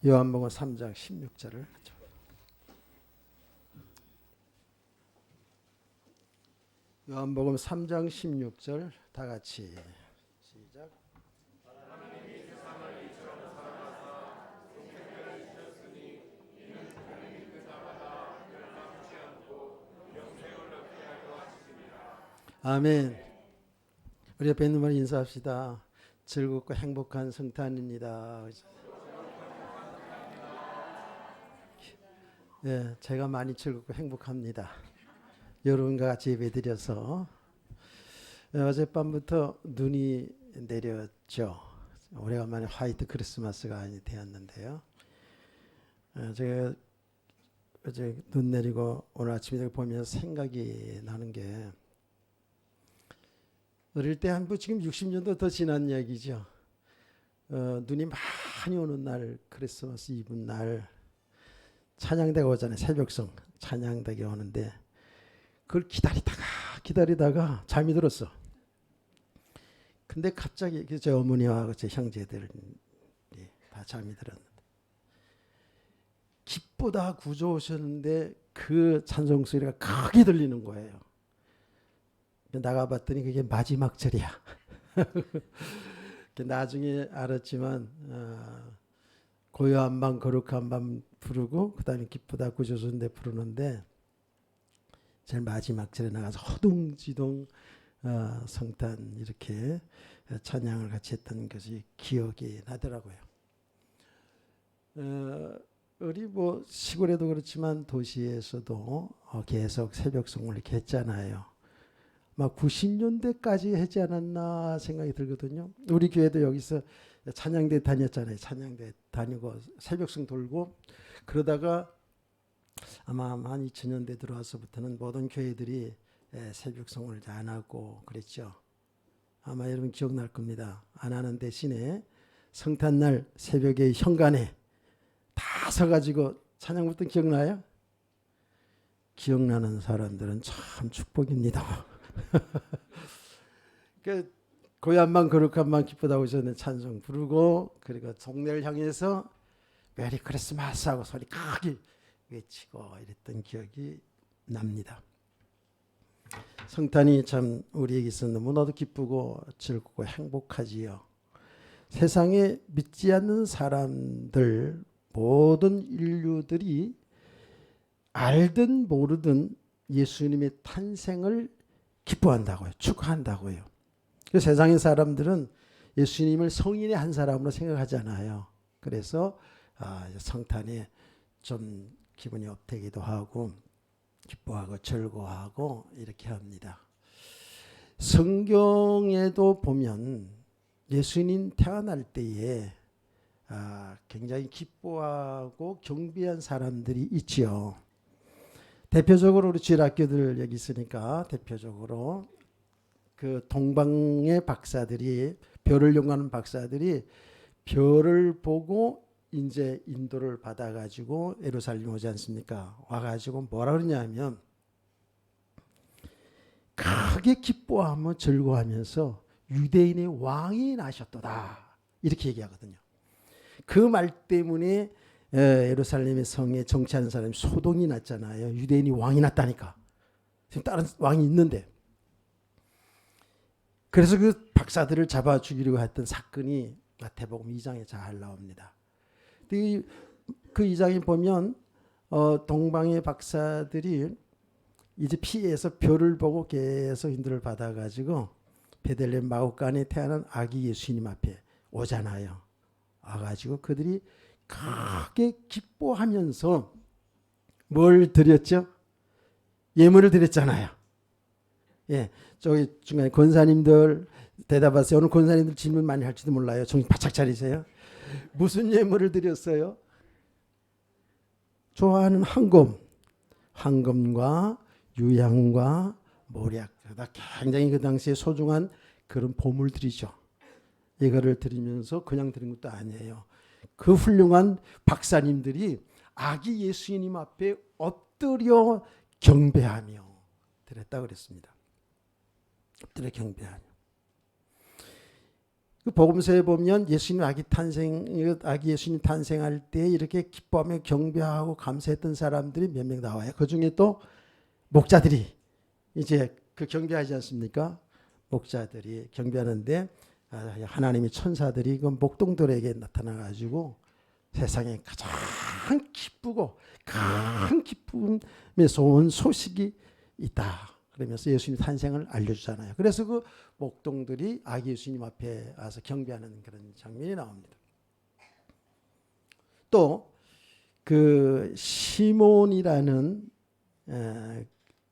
요한복음 3장 16절을 요한복음 3장 16절 다 같이 시작. 아멘. 우리 옆에 있는 분 인사합시다. 즐겁고 행복한 성탄입니다. 예, 제가 많이 즐겁고 행복합니다. 여러분과 같이 예배드려서 어젯밤부터 눈이 내렸죠. 오래간만에 화이트 크리스마스가 되었는데요. 제가 어제 눈 내리고 오늘 아침에 보면서 생각이 나는 게 어릴 때 한 지금 60년도 더 지난 얘기죠. 눈이 많이 오는 날, 크리스마스 이브 날 찬양대가 오잖아요. 새벽송 찬양대가 오는데 그걸 기다리다가 잠이 들었어. 근데 갑자기 제 어머니와 제 형제들이 다 잠이 들었는데 기쁘다 구조 오셨는데 그 찬송 소리가 크게 들리는 거예요. 나가봤더니 그게 마지막 절이야. 나중에 알았지만 고요한 밤 거룩한 밤 부르고 그 다음에 기쁘다 구조선대 부르는데 제일 마지막 절에 나가서 허둥지둥 성탄 이렇게 찬양을 같이 했던 것이 기억이 나더라고요. 우리 뭐 시골에도 그렇지만 도시에서도 계속 새벽송을 이렇게 했잖아요. 막 90년대까지 하지 않았나 생각이 들거든요. 우리 교회도 여기서 찬양대 다녔잖아요. 찬양대 다니고 새벽송 돌고 그러다가 아마 한 2000년대 들어와서부터는 모든 교회들이 새벽송을 안 하고 그랬죠. 아마 여러분 기억날 겁니다. 안 하는 대신에 성탄날 새벽에 현관에 다 서가지고 찬양 부르던 기억나요? 기억나는 사람들은 참 축복입니다. 그 고요한 밤 거룩한 밤 기쁘다고 하셨는 찬송 부르고 그리고 동네를 향해서 메리 크리스마스 하고 소리 크게 외치고 이랬던 기억이 납니다. 성탄이 참 우리에게 있어 너무나도 기쁘고 즐겁고 행복하지요. 세상에 믿지 않는 사람들 모든 인류들이 알든 모르든 예수님의 탄생을 기뻐한다고요. 축하한다고요. 세상의 사람들은 예수님을 성인의 한 사람으로 생각하잖아요. 그래서 성탄에 좀 기분이 업되기도 하고 기뻐하고 즐거워하고 이렇게 합니다. 성경에도 보면 예수님 태어날 때에 굉장히 기뻐하고 경배한 사람들이 있지요. 대표적으로 우리 주일학교들 여기 있으니까 대표적으로 그 동방의 박사들이 별을 연구하는 박사들이 별을 보고 이제 인도를 받아가지고 예루살렘 오지 않습니까? 와가지고 뭐라 그러냐면 크게 기뻐하며 즐거워하면서 유대인의 왕이 나셨도다 이렇게 얘기하거든요. 그 말 때문에 예루살렘의 성에 정치하는 사람이 소동이 났잖아요. 유대인이 왕이 났다니까. 지금 다른 왕이 있는데. 그래서 그 박사들을 잡아 죽이려고 했던 사건이 마태복음 2장에 잘 나옵니다. 그 2장에 보면 동방의 박사들이 이제 피해서 별을 보고 계속 인도를 받아가지고 베들레헴 마구간에 태어난 아기 예수님 앞에 오잖아요. 와가지고 그들이 크게 기뻐하면서 뭘 드렸죠? 예물을 드렸잖아요. 예, 저기 중간에 권사님들 대답하세요. 오늘 권사님들 질문 많이 할지도 몰라요. 정신 바짝 차리세요. 무슨 예물을 드렸어요? 좋아하는 황금과 유향과 모략, 굉장히 그 당시에 소중한 그런 보물들이죠. 이거를 드리면서 그냥 드린 것도 아니에요. 그 훌륭한 박사님들이 아기 예수님 앞에 엎드려 경배하며 드렸다고 그랬습니다. 엎드려 경배하며. 그 복음서에 보면 아기 예수님 탄생할 때 이렇게 기뻐하며 경배하고 감사했던 사람들이 몇 명 나와요. 그 중에 또 목자들이 이제 그 경배하지 않습니까? 목자들이 경배하는데 하나님의 천사들이 그 목동들에게 나타나가지고 세상에 가장 기쁘고 큰 기쁨에서 온 소식이 있다. 그러면서 예수님 탄생을 알려주잖아요. 그래서 그 목동들이 아기 예수님 앞에 와서 경배하는 그런 장면이 나옵니다. 또 그 시몬이라는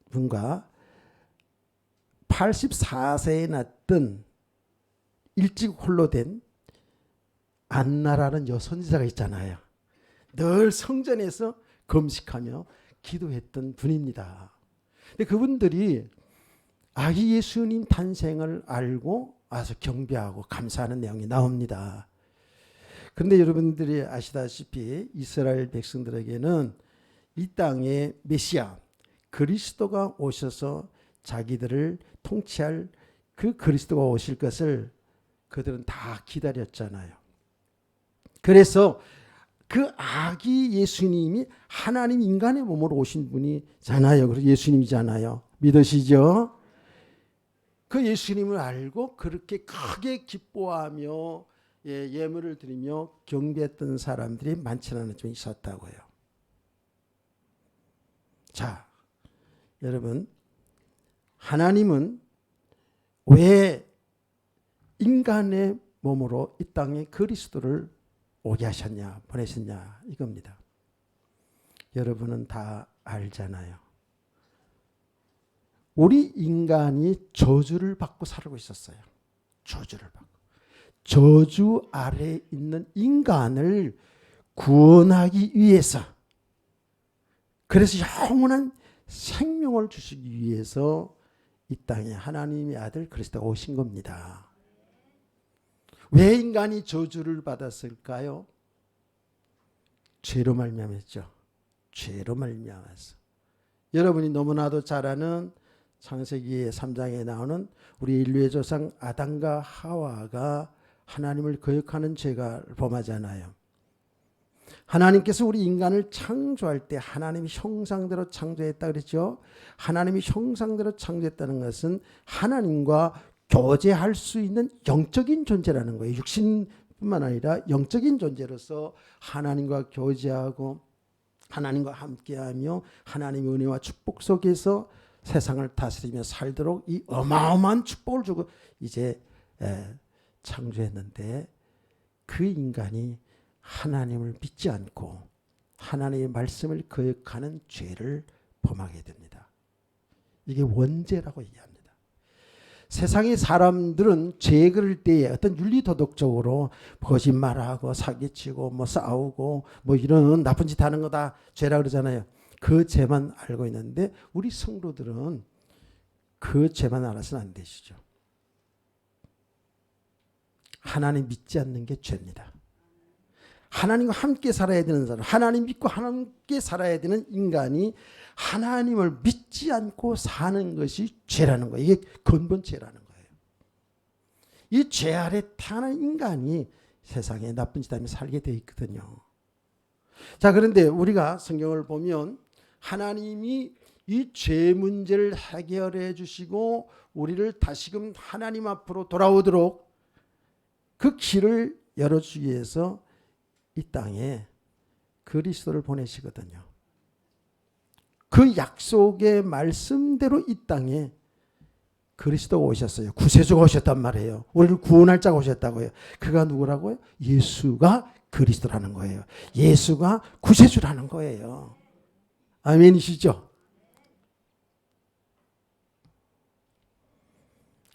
분과 84세에 낳던 일찍 홀로 된 안나라는 여선지자가 있잖아요. 늘 성전에서 금식하며 기도했던 분입니다. 근데 그분들이 아기 예수님 탄생을 알고 와서 경배하고 감사하는 내용이 나옵니다. 그런데 여러분들이 아시다시피 이스라엘 백성들에게는 이 땅에 메시아 그리스도가 오셔서 자기들을 통치할 그 그리스도가 오실 것을 그들은 다 기다렸잖아요. 그래서 그 아기 예수님이 하나님 인간의 몸으로 오신 분이잖아요. 그래서 예수님이잖아요. 믿으시죠? 그 예수님을 알고 그렇게 크게 기뻐하며 예물을 드리며 경배했던 사람들이 많지 않은 좀 있었다고요. 자, 여러분, 하나님은 왜 인간의 몸으로 이 땅에 그리스도를 오게 하셨냐, 보내셨냐 이겁니다. 여러분은 다 알잖아요. 우리 인간이 저주를 받고 살고 있었어요. 저주를 받고. 저주 아래에 있는 인간을 구원하기 위해서, 그래서 영원한 생명을 주시기 위해서 이 땅에 하나님의 아들 그리스도가 오신 겁니다. 왜 인간이 저주를 받았을까요? 죄로 말미암았죠. 죄로 말미암았어. 여러분이 너무나도 잘 아는 창세기 3장에 나오는 우리 인류의 조상 아담과 하와가 하나님을 거역하는 죄가 범하잖아요. 하나님께서 우리 인간을 창조할 때 하나님의 형상대로 창조했다 그랬죠. 하나님의 형상대로 창조했다는 것은 하나님과 교제할 수 있는 영적인 존재라는 거예요. 육신뿐만 아니라 영적인 존재로서 하나님과 교제하고 하나님과 함께하며 하나님의 은혜와 축복 속에서 세상을 다스리며 살도록 이 어마어마한 축복을 주고 이제 창조했는데, 그 인간이 하나님을 믿지 않고 하나님의 말씀을 거역하는 죄를 범하게 됩니다. 이게 원죄라고 얘기합니다. 세상의 사람들은 죄 그럴 때에 어떤 윤리도덕적으로 거짓말하고 사기치고 뭐 싸우고 뭐 이런 나쁜 짓 하는 거다 죄라 그러잖아요. 그 죄만 알고 있는데 우리 성도들은 그 죄만 알아서는 안 되시죠. 하나님 믿지 않는 게 죄입니다. 하나님과 함께 살아야 되는 사람, 하나님 믿고 함께 살아야 되는 인간이 하나님을 믿지 않고 사는 것이 죄라는 거예요. 이게 근본 죄라는 거예요. 이 죄 아래 태어난 인간이 세상에 나쁜 짓 하며 살게 되어 있거든요. 자, 그런데 우리가 성경을 보면 하나님이 이 죄 문제를 해결해 주시고 우리를 다시금 하나님 앞으로 돌아오도록 그 길을 열어주기 위해서 이 땅에 그리스도를 보내시거든요. 그 약속의 말씀대로 이 땅에 그리스도가 오셨어요. 구세주가 오셨단 말이에요. 우리를 구원할 자가 오셨다고요. 그가 누구라고요? 예수가 그리스도라는 거예요. 예수가 구세주라는 거예요. 아멘이시죠?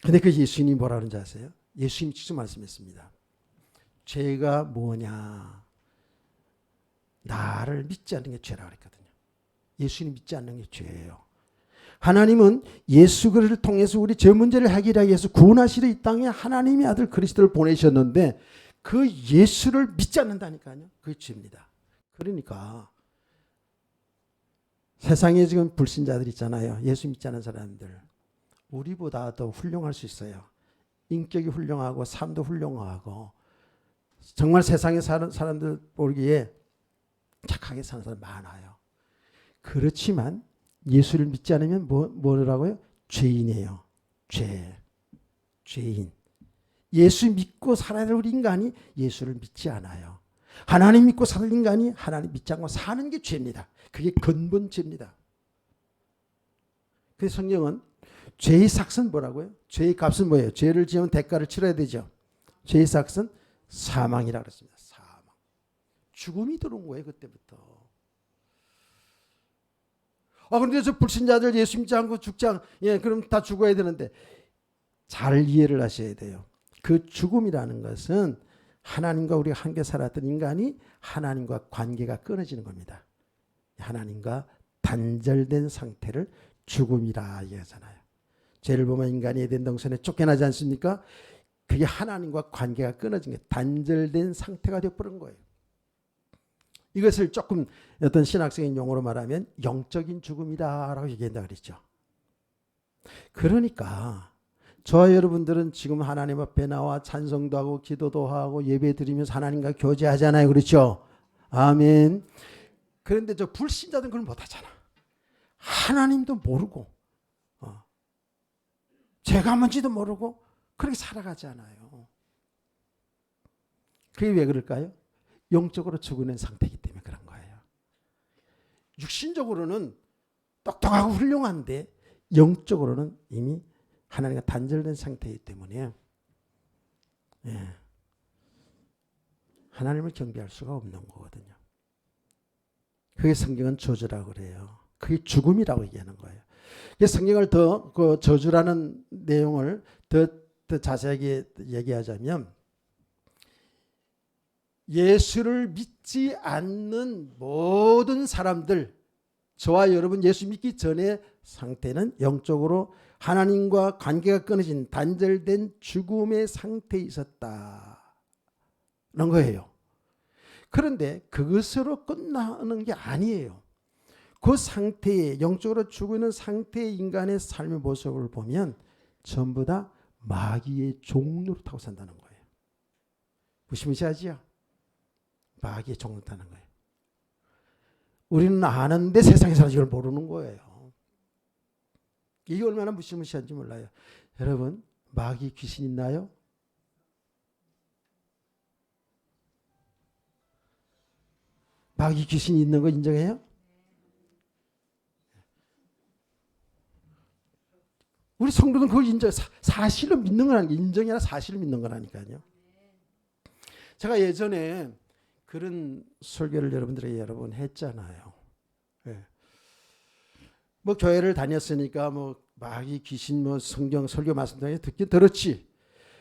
근데 그 예수님이 뭐라 그러는지 아세요? 예수님이 직접 말씀했습니다. 죄가 뭐냐? 나를 믿지 않는 게 죄라 그랬거든요. 예수님 믿지 않는 게 죄예요. 하나님은 예수 그리스도를 통해서 우리 죄 문제를 해결하기 위해서 구원하시려 이 땅에 하나님의 아들 그리스도를 보내셨는데 그 예수를 믿지 않는다니까요. 그게 죄입니다. 그러니까 세상에 지금 불신자들 있잖아요. 예수 믿지 않는 사람들. 우리보다 더 훌륭할 수 있어요. 인격이 훌륭하고 삶도 훌륭하고 정말 세상에 사는 사람들 보기에 착하게 사는 사람 많아요. 그렇지만 예수를 믿지 않으면 뭐라고요? 죄인이에요. 죄인. 예수 믿고 살아야 될 우리 인간이 예수를 믿지 않아요. 하나님 믿고 사는 인간이 하나님 믿지 않고 사는 게 죄입니다. 그게 근본 죄입니다. 그래서 성경은 죄의 삭은 뭐라고요? 죄의 값은 뭐예요? 죄를 지으면 대가를 치러야 되죠. 죄의 삭은 사망이라고 그랬습니다. 사망. 죽음이 들어온 거예요. 그때부터. 그런데 저 불신자들 예수 믿지 않고 죽지 않고 그럼 다 죽어야 되는데 잘 이해를 하셔야 돼요. 그 죽음이라는 것은 하나님과 우리가 함께 살았던 인간이 하나님과 관계가 끊어지는 겁니다. 하나님과 단절된 상태를 죽음이라 얘기하잖아요. 죄를 보면 인간이 에덴 동산에 쫓겨나지 않습니까? 그게 하나님과 관계가 끊어진 게 단절된 상태가 되어버린 거예요. 이것을 조금 어떤 신학적인 용어로 말하면 영적인 죽음이다라고 얘기한다 그랬죠. 그러니까 저와 여러분들은 지금 하나님 앞에 나와 찬송도 하고 기도도 하고 예배 드리면서 하나님과 교제하잖아요. 그렇죠? 아멘. 그런데 저 불신자들은 그걸 못하잖아. 하나님도 모르고 죄가 뭔지도 모르고 그렇게 살아가잖아요. 그게 왜 그럴까요? 영적으로 죽어낸 상태이기 때문에 그런 거예요. 육신적으로는 똑똑하고 훌륭한데 영적으로는 이미 하나님과 단절된 상태이기 때문에 하나님을 경배할 수가 없는 거거든요. 그게 성경은 저주라고 그래요. 그게 죽음이라고 얘기하는 거예요. 그래서 성경을 더 그 저주라는 내용을 더 자세하게 얘기하자면 예수를 믿지 않는 모든 사람들, 저와 여러분 예수 믿기 전의 상태는 영적으로 하나님과 관계가 끊어진 단절된 죽음의 상태에 있었다는 거예요. 그런데 그것으로 끝나는 게 아니에요. 그 상태에 영적으로 죽어있는 상태의 인간의 삶의 모습을 보면 전부 다 마귀의 종로를 타고 산다는 거예요. 무시무시하지요? 마귀의 종로를 타는 거예요. 우리는 아는데 세상에서는 이걸 모르는 거예요. 이게 얼마나 무시무시한지 몰라요. 여러분, 마귀 귀신 있나요? 마귀 귀신이 있는 거 인정해요? 우리 성도는 그걸 사실로 믿는 거라는 게 인정이 아니라 사실을 믿는 거라니까요. 제가 예전에 그런 설교를 여러분들에게 여러 번 했잖아요. 뭐 교회를 다녔으니까 뭐 마귀 귀신 뭐 성경 설교 말씀 등에 듣긴 들었지.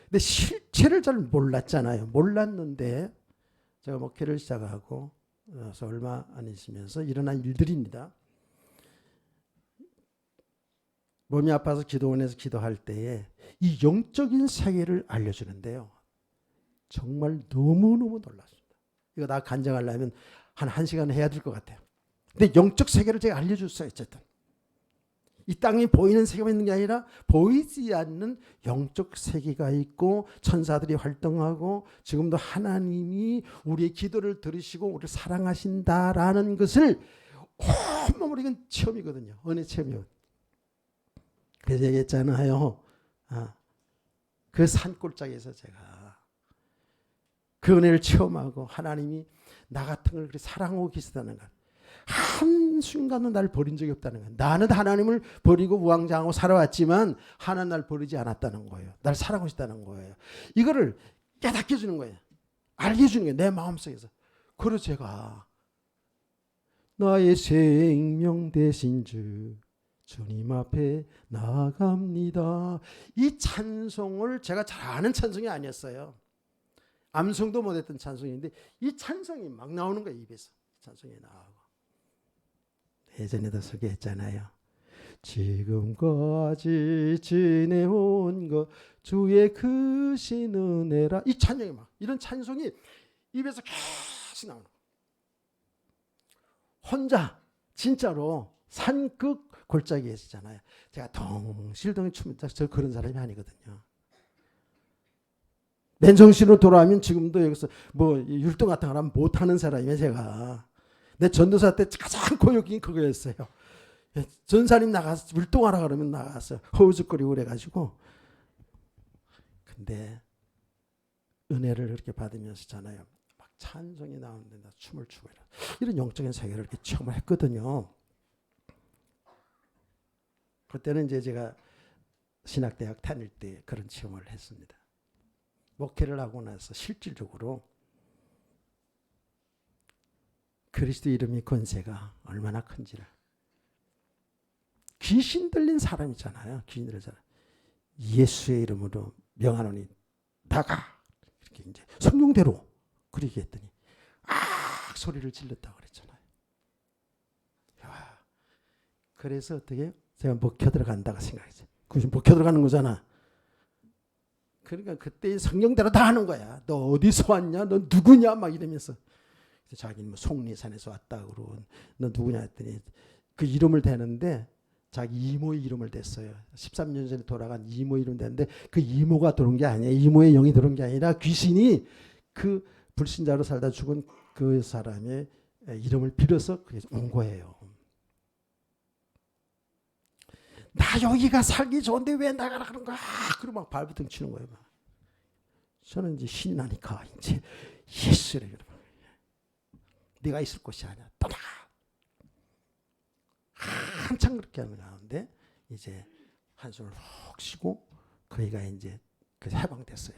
근데 실체를 잘 몰랐잖아요. 몰랐는데 제가 목회를 시작하고 나서 얼마 안 있으면서 일어난 일들입니다. 몸이 아파서 기도원에서 기도할 때에 이 영적인 세계를 알려주는데요. 정말 너무너무 놀랐습니다. 이거 나 간증하려면 한 1시간 해야 될 것 같아요. 근데 영적 세계를 제가 알려줬어요. 어쨌든. 이 땅에 보이는 세계가 있는 게 아니라 보이지 않는 영적 세계가 있고 천사들이 활동하고 지금도 하나님이 우리의 기도를 들으시고 우리를 사랑하신다라는 것을 온몸으로 이건 체험이거든요. 은혜 체험이요. 그래서 얘기했잖아요. 그 산골짜기에서 제가 그 은혜를 체험하고 하나님이 나 같은 걸 그렇게 사랑하고 계시다는 것. 한순간도 날 버린 적이 없다는 거예요. 나는 하나님을 버리고 우왕좌왕하고 살아왔지만 하나님 날 버리지 않았다는 거예요. 날 사랑하고 있다는 거예요. 이거를 깨닫게 해주는 거예요. 알게 해주는 거예요. 내 마음속에서. 그래서 제가 나의 생명 되신 주 주님 앞에 나갑니다. 이 찬송을 제가 잘 아는 찬송이 아니었어요. 암송도 못했던 찬송인데 이 찬송이 막 나오는 거예요. 입에서. 찬송이 나오고. 예전에도 소개했잖아요. 지금까지 지내온 것 주의 크신 은혜라. 이 찬양이 막 이런 찬송이 입에서 계속 나오는 거예요. 혼자 진짜로 산극 골짜기에 있었잖아요. 제가 덩실덩실 춤을 저 그런 사람이 아니거든요. 맨정신으로 돌아오면 지금도 여기서 뭐 율동 같은 거 하면 못하는 사람이에요. 제가 내 전도사 때 가장 고역이 그거였어요. 전사님 나가서 율동하라 그러면 나가서 허우적거리고 그래가지고. 근데 은혜를 그렇게 받으면서잖아요. 막 찬송이 나오는데 나 춤을 추고 이런 영적인 세계를 이렇게 체험을 했거든요. 그때는 이제 제가 신학대학 다닐 때 그런 체험을 했습니다. 목회를 하고 나서 실질적으로 그리스도 이름의 권세가 얼마나 큰지를. 귀신 들린 사람 있잖아요. 귀신 들린 사람. 예수의 이름으로 명하노니 나가. 이렇게 이제 성령대로 그렇게 했더니 소리를 질렀다고 그랬잖아요. 야, 그래서 어떻게 제가 먹혀 들어간다고 생각했어요. 그것이 먹혀 들어가는 거잖아. 그러니까 그때 성령대로 다 하는 거야. 너 어디서 왔냐? 너 누구냐? 막 이러면서. 자기는 뭐 속리산에서 왔다고 그러고 너 누구냐 했더니 그 이름을 대는데 자기 이모의 이름을 댔어요. 13년 전에 돌아간 이모 이름 대는데 그 이모가 들어온 게 아니에요. 이모의 영이 들어온 게 아니라 귀신이 그 불신자로 살다 죽은 그 사람의 이름을 빌어서 온 거예요. 나 여기가 살기 좋은데 왜 나가라 그런 거야? 그러고 막 발부둥 치는 거예요. 막. 저는 이제 신이 나니까 이제 예수를 네가 있을 곳이 아니야. 떠나가. 한참 그렇게 하는 가운데 이제 한숨을 훅 쉬고 그이가 이제 해방됐어요.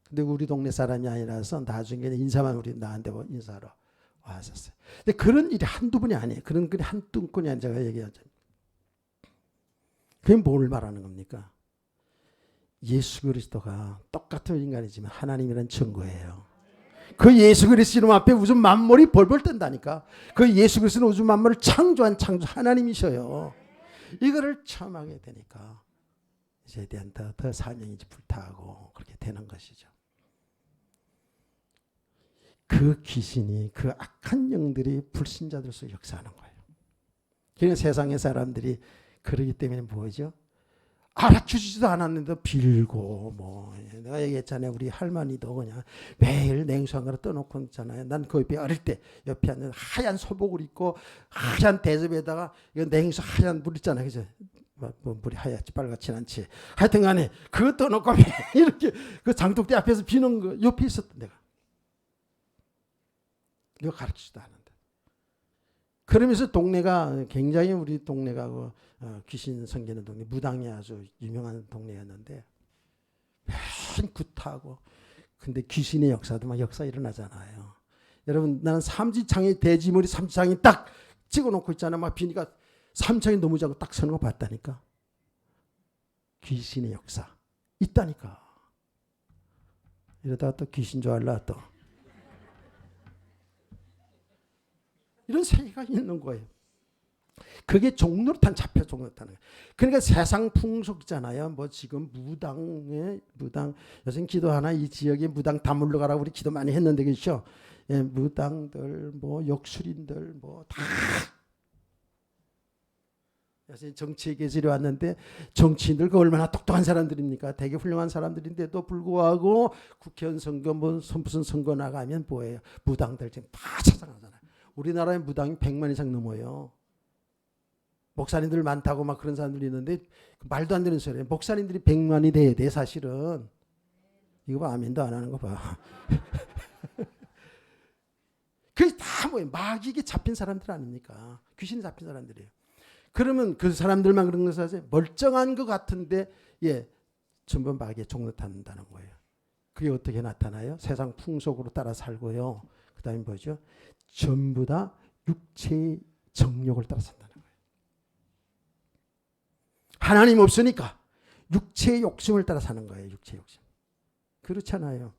근데 우리 동네 사람이 아니라서 나중에 인사만 우리 나한테 인사하러 왔었어요. 근데 그런 일이 한두 번이 아니에요. 그런 일이 한두 건이 아니라 제가 얘기하죠. 그게 뭘 말하는 겁니까? 예수 그리스도가 똑같은 인간이지만 하나님이란 증거예요. 그 예수 그리스도 이름 앞에 우주 만물이 벌벌 뜬다니까. 그 예수 그리스도는 우주 만물을 창조한 창조 하나님이셔요. 이거를 체험하게 되니까 이제에 대한 더 사명이 불타고 그렇게 되는 것이죠. 그 귀신이 그 악한 영들이 불신자들 속에 역사하는 거예요. 그러니까 세상의 사람들이 그러기 때문에 뭐죠? 알아주지도 않았는데 빌고 뭐 내가 얘기했잖아요. 우리 할머니도 그냥 매일 냉수 한 그릇 떠놓고 있잖아요. 난 그 옆에 어릴 때 옆에 앉는 하얀 소복을 입고 하얀 대접에다가 냉수 하얀 물 있잖아요. 그죠? 뭐 물이 하얗지 빨갛진 않지. 하여튼 간에 그거 떠놓고 이렇게 그 장독대 앞에서 비는 거 옆에 있었던 내가. 이거 가르치지도 않는데. 그러면서 동네가 굉장히 우리 동네가 귀신 섬기는 동네, 무당이 아주 유명한 동네였는데 맨 굿하고 근데 귀신의 역사도 막 역사 일어나잖아요. 여러분 나는 삼지창에 대지머리 삼지창이 딱 찍어놓고 있잖아요. 막 비니까 삼창이 넘어지 않고 딱 서는 거 봤다니까. 귀신의 역사 있다니까. 이러다가 또 귀신 줄 알라 또. 이런 세계가 있는 거예요. 그게 종로탄 잡혀 종로탄. 그러니까 세상 풍속 있잖아요. 뭐 지금 무당 요즘 기도하나 이 지역에 무당 다 물러가라고 우리 기도 많이 했는데 그렇죠? 예, 무당들 뭐 역술인들 뭐 다 요새 정치의 계절이 왔는데 정치인들 그 얼마나 똑똑한 사람들입니까? 되게 훌륭한 사람들인데도 불구하고 국회의원 선거 무슨 선거 나가면 뭐예요? 무당들 지금 다 찾아가잖아요. 우리나라에 무당이 100만 이상 넘어요. 목사님들 많다고 막 그런 사람들이 있는데 말도 안 되는 소리예요. 목사님들이 100만이 돼야 돼 사실은. 이거 봐 아멘도 안 하는 거 봐. 그게 다 뭐예요? 마귀에 잡힌 사람들 아닙니까? 귀신에 잡힌 사람들이에요. 그러면 그 사람들만 그런 것을 하세요. 멀쩡한 것 같은데 전부 마귀에 종노탄다는 거예요. 그게 어떻게 나타나요? 세상 풍속으로 따라 살고요. 그 다음에 뭐죠? 전부 다 육체의 정욕을 따라 산다는 거예요. 하나님 없으니까 육체의 욕심을 따라 사는 거예요. 육체의 욕심. 그렇잖아요.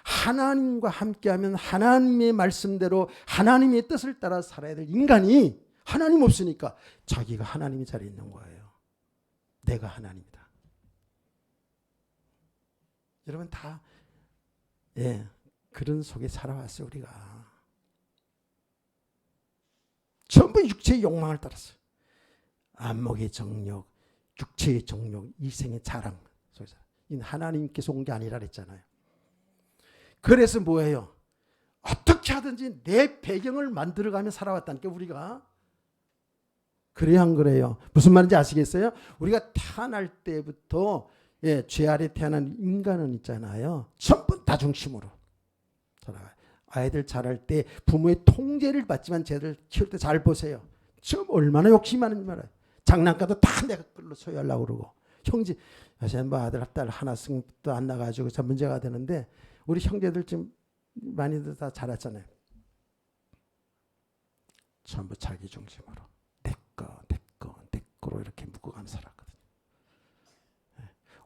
하나님과 함께하면 하나님의 말씀대로 하나님의 뜻을 따라 살아야 될 인간이 하나님 없으니까 자기가 하나님의 자리에 있는 거예요. 내가 하나님이다. 여러분 다 그런 속에 살아왔어요. 우리가. 전부 육체의 욕망을 따랐어요. 안목의 정욕, 육체의 정욕, 이생의 자랑. 하나님께서 온 게 아니라 그랬잖아요. 그래서 뭐예요? 어떻게 하든지 내 배경을 만들어가며 살아왔다니까 우리가. 그래야 한 거래요. 무슨 말인지 아시겠어요? 우리가 태어날 때부터 죄 아래 태어난 인간은 있잖아요. 전부 다 중심으로 살아가요. 아이들 자랄 때 부모의 통제를 받지만 쟤들 키울 때 잘 보세요. 지금 얼마나 욕심이 많은지 말아요. 장난감도 다 내가 끌로 소유하려고 그러고. 형제, 요새는 뭐 아들, 딸 하나씩도 안 나가지고 참 문제가 되는데 우리 형제들 지금 많이들 다 자랐잖아요. 전부 자기 중심으로. 내 거로 이렇게 묶어가며 살았거든요.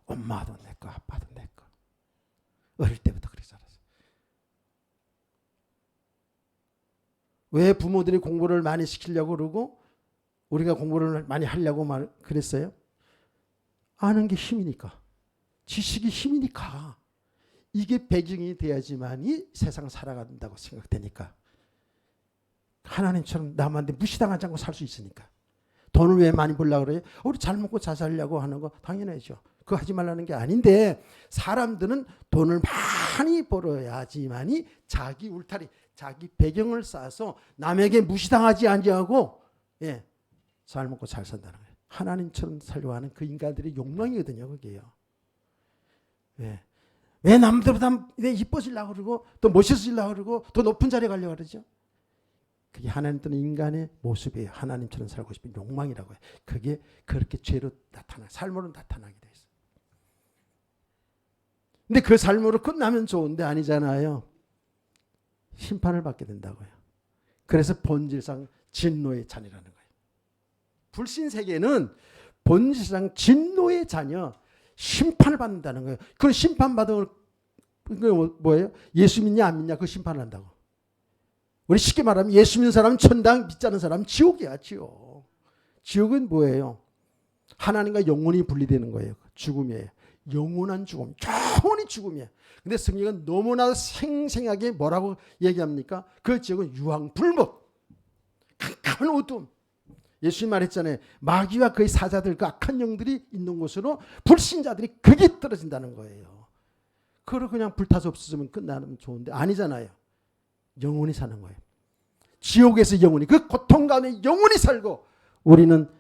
엄마도 내 거, 아빠도 내 거. 어릴 때부터 그렇게 살았어요. 왜 부모들이 공부를 많이 시키려고 그러고 우리가 공부를 많이 하려고 그랬어요? 아는 게 힘이니까. 지식이 힘이니까. 이게 배경이 돼야지만이 세상 살아간다고 생각되니까. 하나님처럼 남한테 무시당하지 않고 살 수 있으니까. 돈을 왜 많이 벌려고 그래요? 우리 잘 먹고 잘 살려고 하는 거 당연하죠. 그거 하지 말라는 게 아닌데 사람들은 돈을 많이 벌어야지만이 자기 울타리, 자기 배경을 쌓아서 남에게 무시당하지 않고 잘 먹고 잘 산다는 거예요. 하나님처럼 살려고 하는 그 인간들의 욕망이거든요. 그게요. 왜 남들보다 이뻐지려고 그러고 또 멋있어지려고 그러고 더 높은 자리에 가려고 그러죠? 그게 하나님 또는 인간의 모습이에요. 하나님처럼 살고 싶은 욕망이라고 해요. 그게 그렇게 죄로 삶으로 나타나게 돼 있어요. 근데 그 삶으로 끝나면 좋은데 아니잖아요. 심판을 받게 된다고요. 그래서 본질상 진노의 자녀라는 거예요. 불신세계는 본질상 진노의 자녀, 심판을 받는다는 거예요. 그럼 심판받은 거 뭐예요? 예수 믿냐 안 믿냐 그 심판을 한다고. 우리 쉽게 말하면 예수 믿는 사람은 천당, 믿지 않는 사람은 지옥이야. 지옥. 지옥은 뭐예요? 하나님과 영원히 분리되는 거예요. 죽음이에요. 영원한 죽음. 영원히 죽음이에요. 근데 성경은 너무나 생생하게 뭐라고 얘기합니까? 그 지옥은 유황불목. 캄캄한 어둠. 예수님 말했잖아요. 마귀와 그의 사자들, 그 악한 영들이 있는 곳으로 불신자들이 극이 떨어진다는 거예요. 그걸 그냥 불타서 없어지면 끝나면 좋은데 아니잖아요. 영원히 사는 거예요. 지옥에서 영원히, 그 고통 가운데 영원히 살고 우리는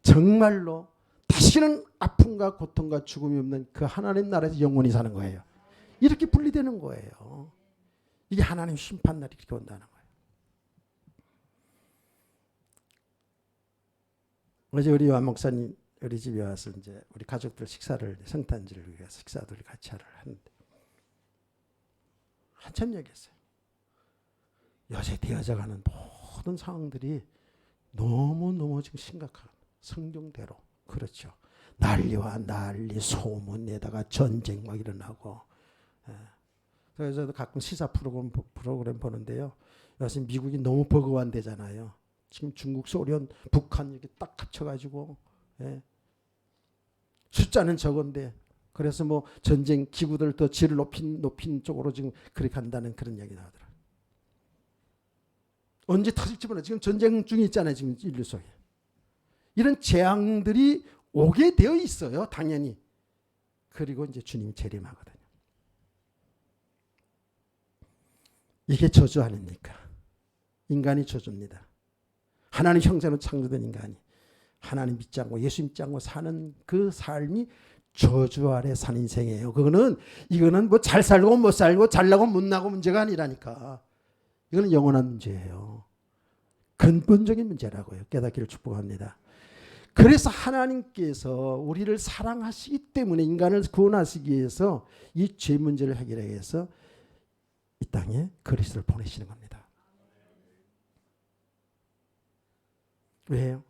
정말로 다시는 아픔과 고통과 죽음이 없는 그 하나님 나라에서 영원히 사는 거예요. 이렇게 분리되는 거예요. 이게 하나님 심판날이 이렇게 온다는 거예요. 어제 우리 요한 목사님 우리 집에 와서 이제 우리 가족들 식사를 성탄절을 위해서 식사들 같이 하는데 한참 얘기했어요. 요새 되어져가는 모든 상황들이 너무너무 지금 심각한 성경대로 그렇죠. 난리와 난리, 소문에다가 전쟁 막 일어나고. 그래서 저도 가끔 시사 프로그램 보는데요. 요새 미국이 너무 버거운데잖아요. 지금 중국, 소련, 북한 이렇게 딱 합쳐가지고 숫자는 적은데 그래서 뭐 전쟁 기구들 더 질을 높인 쪽으로 지금 그렇게 간다는 그런 얘기 나오더라고요. 언제 터질지 몰라. 지금 전쟁 중에 있잖아요. 지금 인류 속에. 이런 재앙들이 오게 되어 있어요. 당연히. 그리고 이제 주님이 재림하거든요. 이게 저주 아닙니까? 인간이 저주입니다. 하나님 형상으로 창조된 인간이 하나님 믿지 않고 예수 믿지 않고 사는 그 삶이 저주 아래 산 인생이에요. 이거는 뭐 잘 살고 못 살고 잘나고 못나고 문제가 아니라니까. 이거는 영원한 문제예요. 근본적인 문제라고요. 깨닫기를 축복합니다. 그래서 하나님께서 우리를 사랑하시기 때문에 인간을 구원하시기 위해서 이 죄 문제를 해결하기 위해서 이 땅에 그리스도를 보내시는 겁니다. 왜요?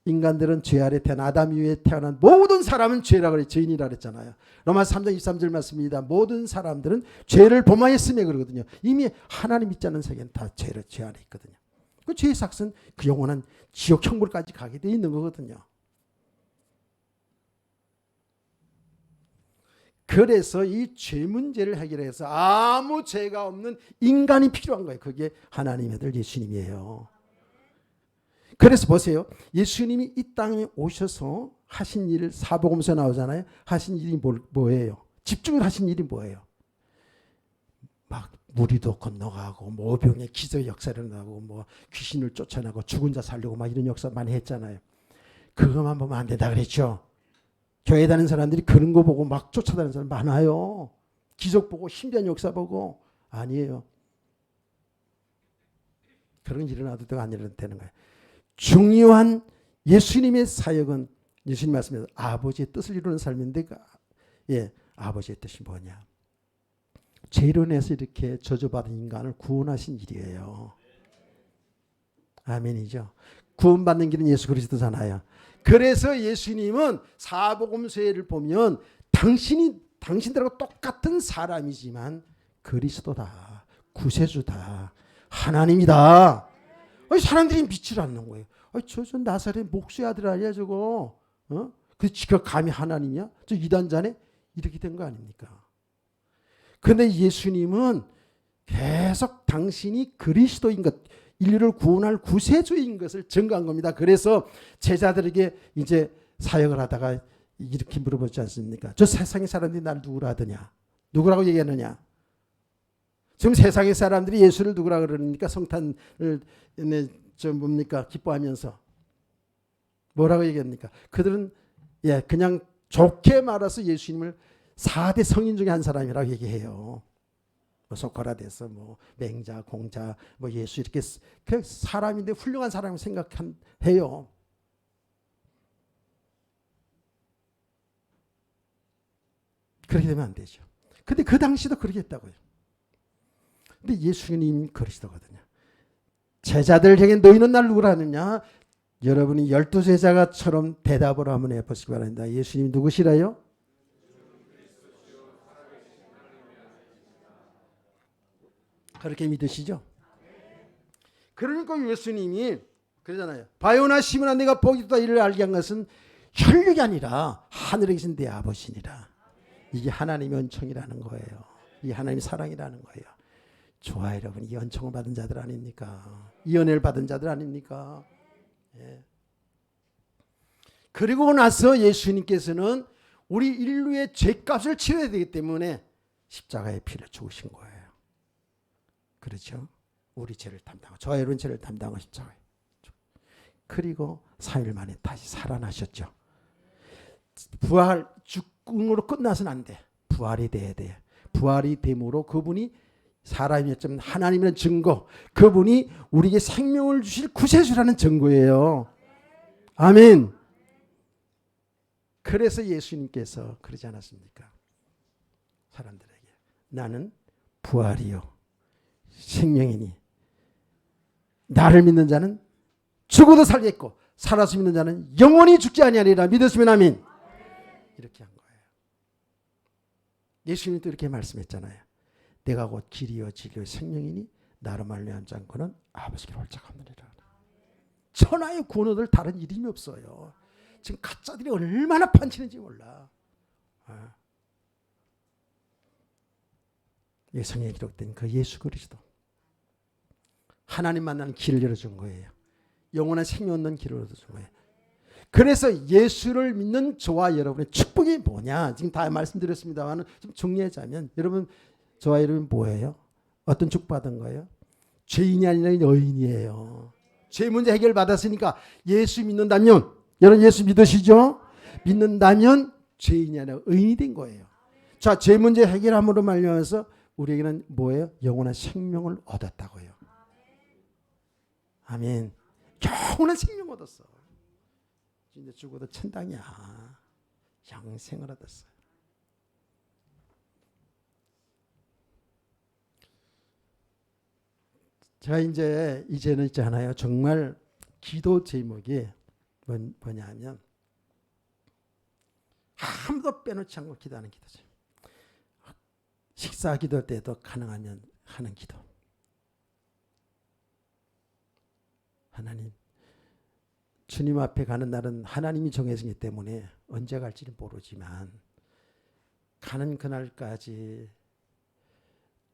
인간들은 죄 아래 태어난 아담 이후에 태어난 모든 사람은 죄라 그래 죄인이라 그랬잖아요. 로마서 3장 23절 말씀입니다. 모든 사람들은 죄를 범하였으며 그러거든요. 이미 하나님 믿지 않는 세계는 다 죄 아래 있거든요. 그 죄의 삭은 그 영원한 지옥 형벌까지 가게 돼 있는 거거든요. 그래서 이 죄 문제를 해결해서 아무 죄가 없는 인간이 필요한 거예요. 그게 하나님의 아들 예수님이에요. 그래서 보세요. 예수님이 이 땅에 오셔서 하신 일, 사복음서 나오잖아요. 하신 일이 뭐예요? 집중을 하신 일이 뭐예요? 막 무리도 건너가고 모병의 기적 역사를 나고 뭐 귀신을 쫓아내고 죽은 자 살리고 막 이런 역사 많이 했잖아요. 그것만 보면 안 된다 그랬죠. 교회 다니는 사람들이 그런 거 보고 막 쫓아다니는 사람 많아요. 기적 보고 신비한 역사 보고. 아니에요. 그런 게 일어나도 되고 안 일어나도 되는 거예요. 중요한 예수님의 사역은 예수님 말씀에서 아버지의 뜻을 이루는 삶인데 아버지의 뜻이 뭐냐. 죄로 인해서 이렇게 저주받은 인간을 구원하신 일이에요. 아멘이죠. 구원받는 길은 예수 그리스도잖아요. 그래서 예수님은 사복음서를 보면 당신들하고 똑같은 사람이지만 그리스도다, 구세주다, 하나님이다. 사람들이 믿질 않는 거예요. 저 나사렛 목수의 아들 아니야 저거? 그 감히 하나님이야? 저 이단자네? 이렇게 된 거 아닙니까? 그런데 예수님은 계속 당신이 그리스도인 것, 인류를 구원할 구세주인 것을 증거한 겁니다. 그래서 제자들에게 이제 사역을 하다가 이렇게 물어보지 않습니까? 저 세상의 사람들이 날 누구라 하더냐? 누구라고 얘기하느냐? 지금 세상의 사람들이 예수를 누구라 그러니까 성탄을 뭡니까? 기뻐하면서 뭐라고 얘기합니까? 그들은 그냥 좋게 말해서 예수님을 4대 성인 중에 한 사람이라고 얘기해요. 뭐 소크라테스, 뭐 맹자, 공자, 뭐 예수 이렇게 그 사람인데 훌륭한 사람을 생각해요. 그렇게 되면 안 되죠. 근데 그 당시도 그렇게 했다고요. 근데 예수님 그리스도거든요. 제자들에게 너희는 날 누구라 하느냐? 여러분이 12제자가처럼 대답을 한번 해보시기 바랍니다. 예수님 누구시라요? 그렇게 믿으시죠? 그러니까 예수님이 그러잖아요. 바요나 시므나 내가 복이 있다 이를 알게 한 것은 혈육이 아니라 하늘에 계신 내 아버지니라. 이게 하나님의 은총이라는 거예요. 이게 하나님의 사랑이라는 거예요. 좋아요 여러분. 이 은총을 받은 자들 아닙니까? 이 은혜를 받은 자들 아닙니까? 예. 그리고 나서 예수님께서는 우리 인류의 죄값을 치러야 되기 때문에 십자가의 피를 죽으신 거예요. 그렇죠? 우리 죄를 담당하고 저와 여러분 죄를 담당하고 십자가에. 그리고 3일 만에 다시 살아나셨죠. 부활 죽음으로 끝나서는 안 돼. 부활이 돼야 돼. 부활이 됨으로 그분이 사람이었지만 하나님이라는 증거, 그분이 우리에게 생명을 주실 구세주라는 증거예요. 아멘. 그래서 예수님께서 그러지 않았습니까? 사람들에게 나는 부활이요 생명이니 나를 믿는 자는 죽어도 살겠고 살아서 믿는 자는 영원히 죽지 아니하리라. 믿으시면 아멘. 이렇게 한 거예요. 예수님도 이렇게 말씀했잖아요. 내가 곧 길이요 진리요 생명이니 나로 말미암지 않고는 아버지께 올 자가 없느니라. 천하의 구원을 다른 이름이 없어요. 지금 가짜들이 얼마나 판치는지 몰라. 성경에 기록된 그 예수 그리스도 하나님 만나는 길을 열어준 거예요. 영원한 생명 얻는 길을 열어준 거예요. 그래서 예수를 믿는 저와 여러분의 축복이 뭐냐? 지금 다 말씀드렸습니다만 좀 정리하자면 여러분 저와 여러분 뭐예요? 어떤 축복받은 거예요? 죄인이 아니라 의인이에요. 죄 문제 해결 받았으니까 예수 믿는다면 여러분 예수 믿으시죠? 믿는다면 죄인이 아니라 의인이 된 거예요. 자, 죄 문제 해결함으로 말미암아서 우리에게는 뭐예요? 영원한 생명을 얻었다고요. 아멘. 영원한 생명 얻었어. 이제 죽어도 천당이야. 영생을 얻었어요. 제가 이제는 있잖아요. 정말 기도 제목이 뭐냐면 아무도 빼놓지 않고 기도하는 기도죠. 식사 기도 때도 가능하면 하는 기도. 하나님, 주님 앞에 가는 날은 하나님이 정해지기 때문에 언제 갈지는 모르지만 가는 그날까지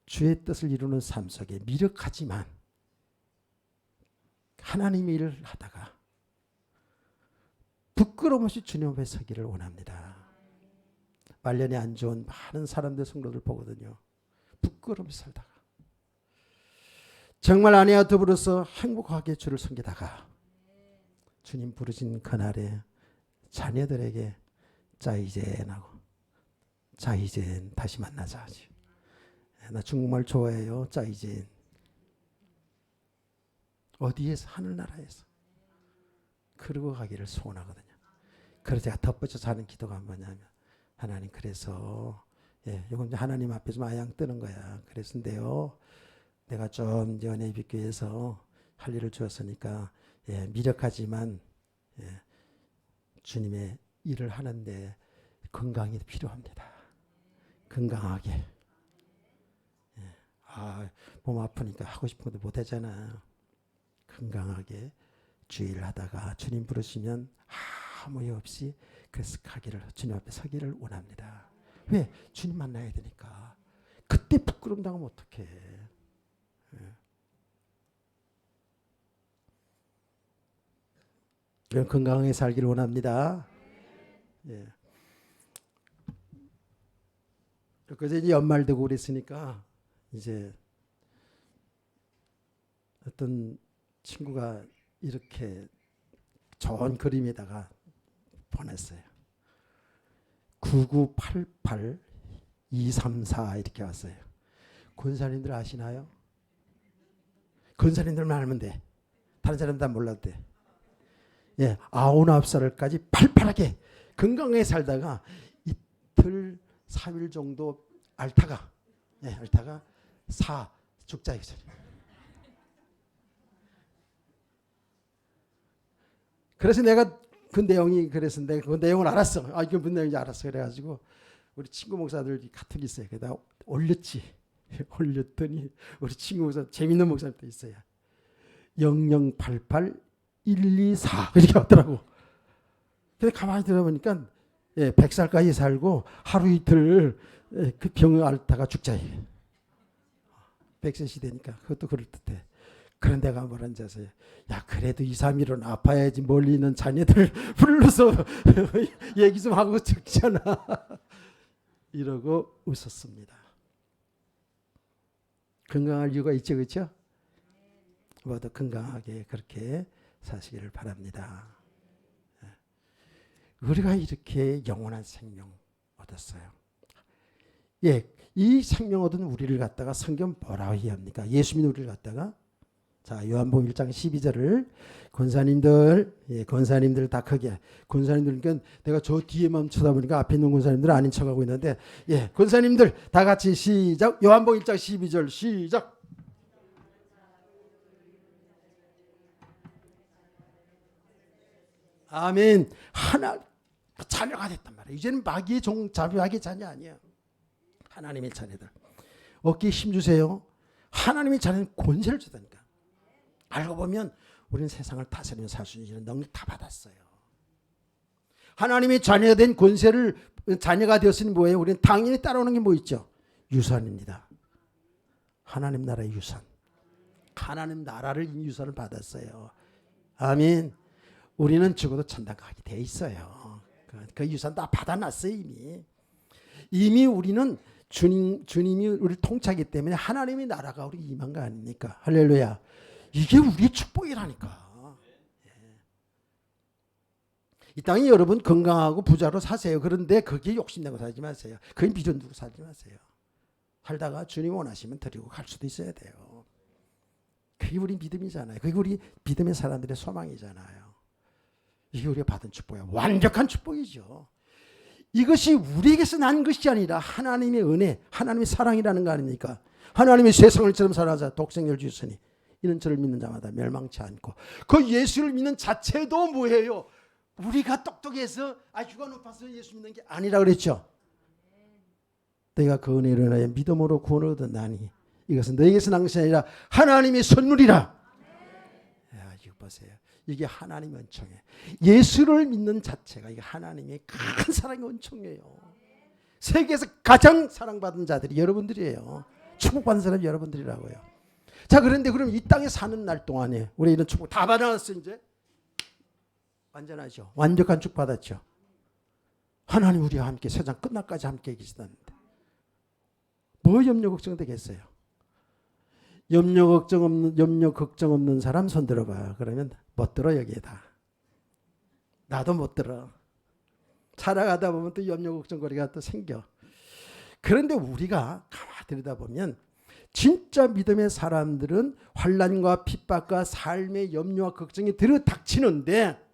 주의 뜻을 이루는 삶 속에 미력하지만 하나님의 일을 하다가 부끄러움 없이 주님 앞에 서기를 원합니다. 말년에 안 좋은 많은 사람들 성도들 보거든요. 부끄러움에 살다가 정말 아내와 더불어서 행복하게 주를 섬기다가 주님 부르신 그날에 자녀들에게 자 이젠 하고 자 이젠 다시 만나자 하지. 나 중국말 좋아해요. 자 이젠. 어디에서? 하늘나라에서. 그러고 가기를 소원하거든요. 그래서 제가 덧붙여서 하는 기도가 뭐냐면 하나님 그래서 이건 하나님 앞에 좀 아양 뜨는 거야. 그랬는데요. 내가 좀 연예 빅교에서 할 일을 주었으니까 미력하지만 주님의 일을 하는데 건강이 필요합니다. 건강하게. 몸 아프니까 하고 싶은 것도 못 하잖아. 건강하게 주의를 하다가 주님 부르시면 아무 일 없이 그래서 가기를 주님 앞에 서기를 원합니다. 왜? 주님 만나야 되니까. 그때 부끄러움 당하면 어떡해. 건강하게 살기를 원합니다. 예. 그래서 이제 연말 되고 그랬으니까 이제 어떤 친구가 이렇게 좋은 그림에다가 보냈어요. 9988 234 이렇게 왔어요. 권사님들 아시나요? 권사님들만 알면 돼. 다른 사람들 다 몰라도 돼. 99살까지 팔팔하게 건강하게 살다가 이틀 3일 정도 앓다가 4 죽자. 그래서 내가 그 내용이 그래서 내가 그 내용을 알았어. 이게 무슨 내용인지 알았어. 그래가지고 우리 친구 목사들이 카톡이 있어요. 그래다 올렸지. 올렸더니 우리 친구 목사 재밌는 목사님도 있어요. 0088 124 이렇게 왔더라고. 근데 가만히 들어보니까 100살까지 살고 하루 이틀 그 병을 앓다가 죽자. 100세 시대니까 그것도 그럴듯해. 그런 데가 뭐라는지 아세요? 야 그래도 2, 3일은 아파야지 멀리 있는 자녀들 불러서 얘기 좀 하고 죽잖아. 이러고 웃었습니다. 건강할 이유가 있죠. 그렇죠? 모두 건강하게 그렇게 사시기를 바랍니다. 우리가 이렇게 영원한 생명 얻었어요. 이 생명 얻은 우리를 갖다가 성경 뭐라고 이해합니까? 예수 믿는 우리를 갖다가 자 요한복음 1장 12절을 권사님들 다 크게 권사님들 그러니까 내가 저 뒤에만 쳐다보니까 앞에 있는 권사님들 아닌 척하고 있는데 권사님들 다 같이 시작. 요한복음 1장 12절 시작. 아멘. 하나 자녀가 됐단 말이에요. 이제는 마귀의 마귀의 자녀 아니야. 하나님의 자녀들. 어깨에 힘 주세요. 하나님의 자녀는 권세를 주다니까. 알고 보면 우리는 세상을 다스리며 살 수 있는 능력 다 받았어요. 하나님의 자녀가 된 권세를 자녀가 되었으니 뭐예요? 우리는 당연히 따라오는 게 뭐 있죠? 유산입니다. 하나님 나라의 유산. 하나님 나라를 유산을 받았어요. 아멘. 우리는 죽어도 천당 가게 돼 있어요. 그 유산 다 받아놨어요 이미. 이미 우리는 주님이 우리를 통치하기 때문에 하나님의 나라가 우리 임한 거 아닙니까? 할렐루야. 이게 우리의 축복이라니까. 이 땅에 여러분 건강하고 부자로 사세요. 그런데 거기에 욕심내고 살지 마세요. 그게 비전 두고 살지 마세요. 살다가 주님 원하시면 드리고 갈 수도 있어야 돼요. 그게 우리 믿음이잖아요. 그게 우리 믿음의 사람들의 소망이잖아요. 이게 우리가 받은 축복이에요. 완벽한 축복이죠. 이것이 우리에게서 난 것이 아니라 하나님의 은혜, 하나님의 사랑이라는 거 아닙니까? 하나님의 세상을 처럼 살아자 독생을 주셨으니 이는 저를 믿는 자마다 멸망치 않고 그 예수를 믿는 자체도 뭐예요? 우리가 똑똑해서 IQ가 높아서 예수 믿는 게 아니라 그랬죠. 내가 그 은혜를 인하여 믿음으로 구원을 얻었나니 이것은 너에게서 난 것이 아니라 하나님의 선물이라. 야, 이거 보세요. 이게 하나님의 은총이에요. 예수를 믿는 자체가 이게 하나님의 큰 사랑의 은총이에요. 세계에서 가장 사랑받은 자들이 여러분들이에요. 축복받는 사람이 여러분들이라고요. 자, 그런데 그럼 이 땅에 사는 날 동안에 우리 이런 축복 다 받아놨어. 이제 완전하죠. 완벽한 축복 받았죠. 하나님 우리와 함께 세상 끝날까지 함께 계시다는데 뭐 염려 걱정 되겠어요? 염려 걱정 없는 사람 손 들어봐. 그러면 못 들어 여기에다. 나도 못 들어. 살아가다 보면 또 염려 걱정거리가 또 생겨. 그런데 우리가 가만히 들여다보면 진짜 믿음의 사람들은 환난과 핍박과 삶의 염려와 걱정이 닥치는데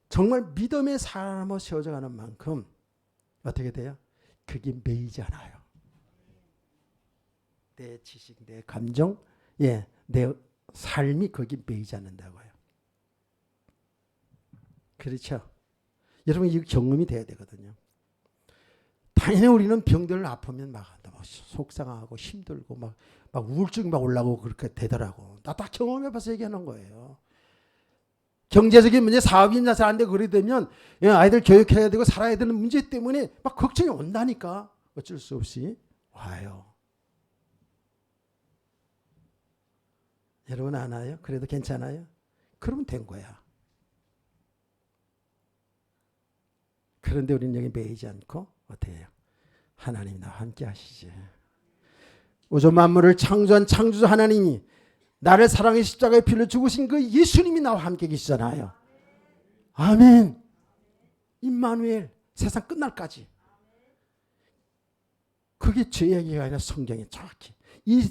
정말 믿음의 사람으로 세워져 가는 만큼 어떻게 돼요? 그게 매이지 않아요. 내 지식, 내 감정, 내 삶이 거기 매이지 않는다고요. 그렇죠? 여러분 이 경험이 돼야 되거든요. 당연히 우리는 병들 아프면 막 속상하고 힘들고 막 우울증이 막 올라오고 그렇게 되더라고. 나 딱 경험해봐서 얘기하는 거예요. 경제적인 문제, 사업이 잘 안 되고 그러게 되면 아이들 교육해야 되고 살아야 되는 문제 때문에 막 걱정이 온다니까. 어쩔 수 없이 와요. 여러분 안 와요? 그래도 괜찮아요? 그러면 된 거야. 그런데 우리는 여기 매이지 않고 어떻게 해요? 하나님이 나와 함께 하시지. 우주 만물을 창조한 창조주 하나님이 나를 사랑해 십자가에 피를 죽으신 그 예수님이 나와 함께 계시잖아요. 아멘. 임마누엘, 세상 끝날까지. 그게 제 이야기가 아니라 성경에 정확히 이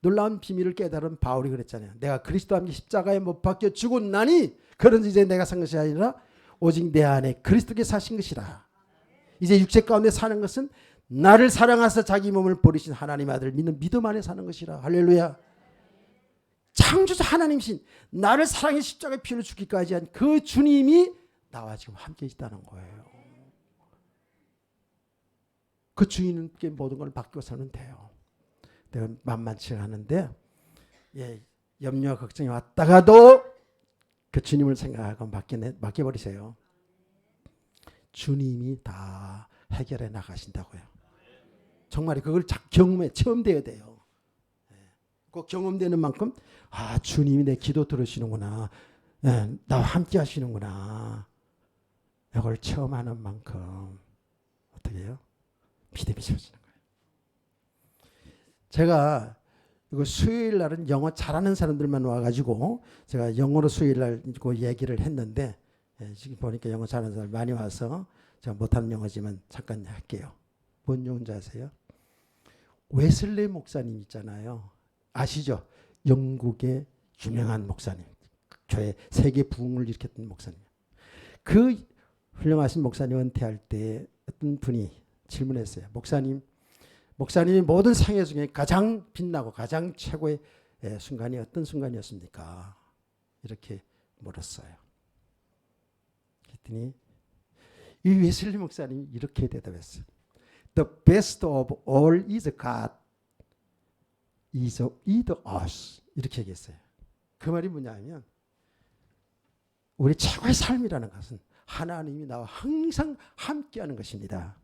놀라운 비밀을 깨달은 바울이 그랬잖아요. 내가 그리스도와 함께 십자가에 못 박혀 죽었나니 그런지 이제 내가 산 것이 아니라 오직 내 안에 그리스도께 사신 것이라. 이제 육체 가운데 사는 것은 나를 사랑하사 자기 몸을 버리신 하나님의 아들 믿는 믿음 안에 사는 것이라. 할렐루야. 창조주 하나님이신 나를 사랑해 십자가에 피를 죽기까지 한 그 주님이 나와 지금 함께 있다는 거예요. 그 주인께 모든 걸 맡기고 살면 돼요. 내가 만만치 않은데 염려와 걱정이 왔다가도 그 주님을 생각하고 맡겨버리세요. 주님이 다 해결해 나가신다고요. 정말 그걸 체험돼야 돼요. 그 경험되는 만큼 주님이 내 기도 들으시는구나. 나와 함께 하시는구나. 이걸 체험하는 만큼 어떻게 해요? 믿음이 세워지는 거예요. 제가 이거 수요일 날은 영어 잘하는 사람들만 와가지고 제가 영어로 수요일 날 얘기를 했는데 지금 보니까 영어 잘하는 사람 많이 와서 제가 못하는 영어지만 잠깐 할게요. 뭔 영어인지 아세요? 웨슬리 목사님 있잖아요. 아시죠? 영국의 유명한 목사님. 교회 세계 부흥을 일으켰던 목사님. 그 훌륭하신 목사님 은퇴할 때 어떤 분이 질문했어요. 목사님이 모든 생애 중에 가장 빛나고 가장 최고의 순간이 어떤 순간이었습니까? 이렇게 물었어요. 그랬더니 이 웨슬리 목사님이 이렇게 대답했어요. The best of all is God. is us. 이렇게 얘기했어요. 그 말이 뭐냐면 우리 최고의 삶이라는 것은 하나님이 나와 항상 함께하는 것입니다.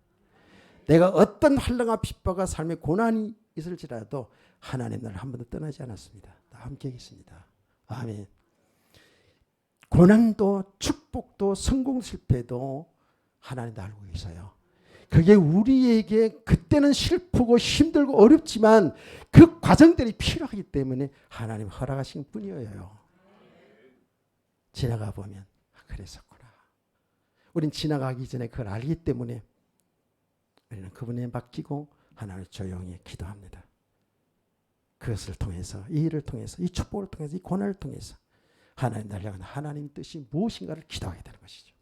내가 어떤 환난과 핍박과 삶의 고난이 있을지라도 하나님 나를 한 번도 떠나지 않았습니다. 나 함께 계십니다. 아멘. 고난도 축복도 성공 실패도 하나님 다 알고 계셔요. 그게 우리에게 그때는 슬프고 힘들고 어렵지만 그 과정들이 필요하기 때문에 하나님 허락하신 뿐이에요. 지나가 보면 그랬었구나. 우린 지나가기 전에 그걸 알기 때문에 우리는 그분에 맡기고 하나님 조용히 기도합니다. 그것을 통해서 이 일을 통해서 이 축복을 통해서 이 고난을 통해서 하나님 나를 향한 하나님 뜻이 무엇인가를 기도하게 되는 것이죠.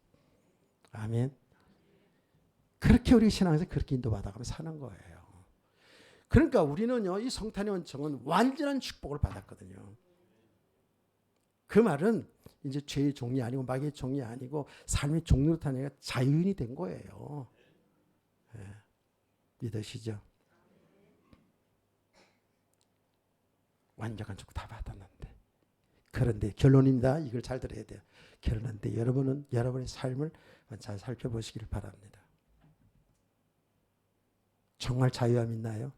아멘. 그렇게 우리 신앙에서 그렇게 인도받아가며 사는 거예요. 그러니까 우리는요, 이 성탄의 원청은 완전한 축복을 받았거든요. 그 말은 이제 죄의 종이 아니고 마귀의 종이 아니고 삶의 종류로 타니까 자유인이 된 거예요. 믿으시죠? 완전한 축복 다 받았는데 그런데 결론입니다. 이걸 잘 들어야 돼요. 결론인데 여러분은 여러분의 삶을 잘 살펴보시기를 바랍니다. 정말 자유함 있나요?